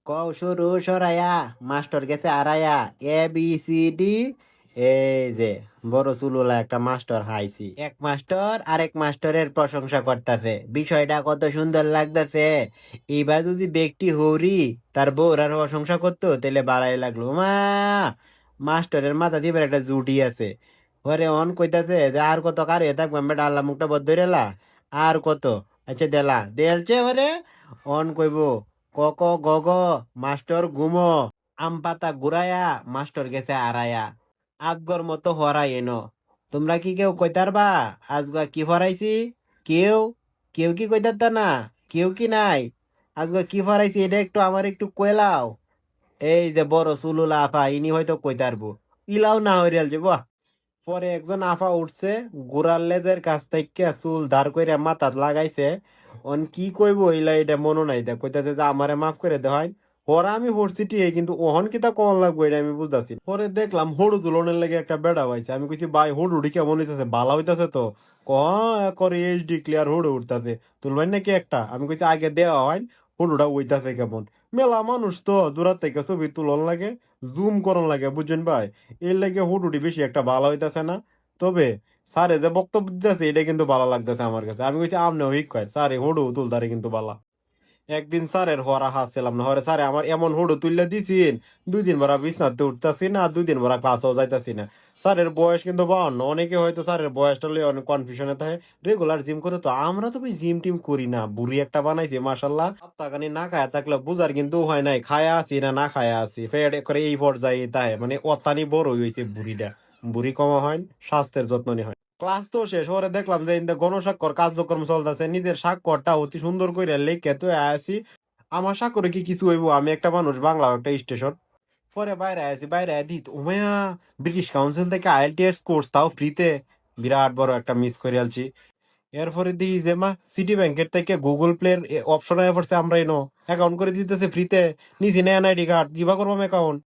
কও শুরু সরাইয়া মাস্টার গেছে আড়াইয়া ABCD। এই যে বড় চুলওয়ালা একটা মাস্টার হাইছি, এক মাস্টার আরেক মাস্টারের প্রশংসা করতেছে, বিষয়টা কত সুন্দর লাগতেছে। এইবার যদি ব্যক্তি হৌরি তার বউরার প্রশংসা করতো তাহলে বাড়াই লাগলো মা। মাস্টারের মাথা দিবার একটা জুটি আছে। ওরে অন কইতাছে যে আর কত কারে থাকবে বেটা, আল্লাহ মুখটা বদ্ধ রেলা আর কত। আচ্ছা দেলা দেলছে ওরে অন কইব ক ক গ গ মাস্টার ঘুমো। আম পাতা ঘুরায়া মাস্টার গেছে আড়ায়া, আগগর মতো হরাই এনো। তোমরা কি কেউ কইতারবা আজগা কি হরাইছি? কেউ কেউ কি কইতারতা না? কেউ কি নাই? আজগা কি হরাইছি এটা একটু আমার একটু কইলাও। এই যে বড় চুলুলা আফা ইনি হয়তো কইতারবো, ইলাও না হইরাল যে বাহ। পরে একজন আফা উঠছে, গোড়ার লেজের কাছ থেকে চুল ধার করে মাথাত লাগাইছে। অন কি কইব ইলা এটা মনো নাই, দেখ কইতাছে যে আমারে মাফ করে দে হয়। পরে আমি পড়ছি টিয়ে কিন্তু ওহন কিতা কমন লাগবো এটা আমি বুঝতেছি। পরে দেখলাম হড়ু তুলনের লেগে একটা বেড়া পাইছে, আমি কইছি ভাই হড়ুটি কেমন হইতেছে, ভালো হইতাছে তো? ক করে HD ক্লিয়ার হড়ু উঠতাছে, তুলবেন নাকি একটা? আমি কইছি আগে দেওয়া হয় হড়ুটা উইতাছে কেমন। মেলা মানুষ তো দূরার থেকে ছবি তুলন লাগে, জুম করন লাগে, বুঝছেন ভাই? এর লাগে হুটুটি বেশি একটা ভালো হইতাছে না। তবে স্যারে যে বক্তব্য দিতেছে এটা কিন্তু ভালো লাগতেছে আমার কাছে। আমি কইছি আমনেও ঠিক কয় স্যারে হুডু তুলতারে কিন্তু ভালো। একদিন স্যারের হরা হাসছিলাম না, হরে স্যারে আমার এমন হুডু তুললে দিছিন, 2 দিন ভরা বিছনাতে উঠতাছি না, 2 দিন ভরা ক্লাসেও যাইতাছি না। স্যারের বয়স কিন্তু 52। অনেকে হয়তো স্যারের বয়সটা লইয়া অনেক কনফিউশনে থাকে। রেগুলার জিম করে তো, আমরা তো ভাই জিম টিম করি না, বুড়ি একটা বানাইছি মাশাল্লাহ। সপ্তাহখানি না খায়া থাকলে বুঝার কিন্তু হয় নাই খায়া আছি না না খায়া আছি, ফের করে এই পর্যায়ে তাই মানে অত্যানি বড় হয়েছে বুড়িটা। বুড়ি কমা হয়, স্বাস্থ্যের যত্ন নেওয়া হয়। ক্লাস তো শেষ হরে দেখলাম যে ইন্দা গণস্বাক্ষর কার্যক্রম চলতেছে, নিজের স্বাক্ষরটা অতি সুন্দর করে লিখে তো আছি। আমার স্বাক্ষরে কি কিছু হইব? আমি একটা মানুষ, বাংলা একটা স্টেশন। পরে বাইরে আছি, বাইরে দিত ওমেয়া ব্রিটিশ কাউন্সিল থেকে IELTS কোর্স, তাও ফ্রিতে। বিরাট বড় একটা মিস করে আলছি। এরপরে দেখি যে মা সিটি ব্যাংকের থেকে গুগল প্লের অপশন আয়া পড়ছে, আমরা এনো অ্যাকাউন্ট করে দিতেছে ফ্রিতে। নিছি না NID কার্ড, কিবা করবাম অ্যাকাউন্ট।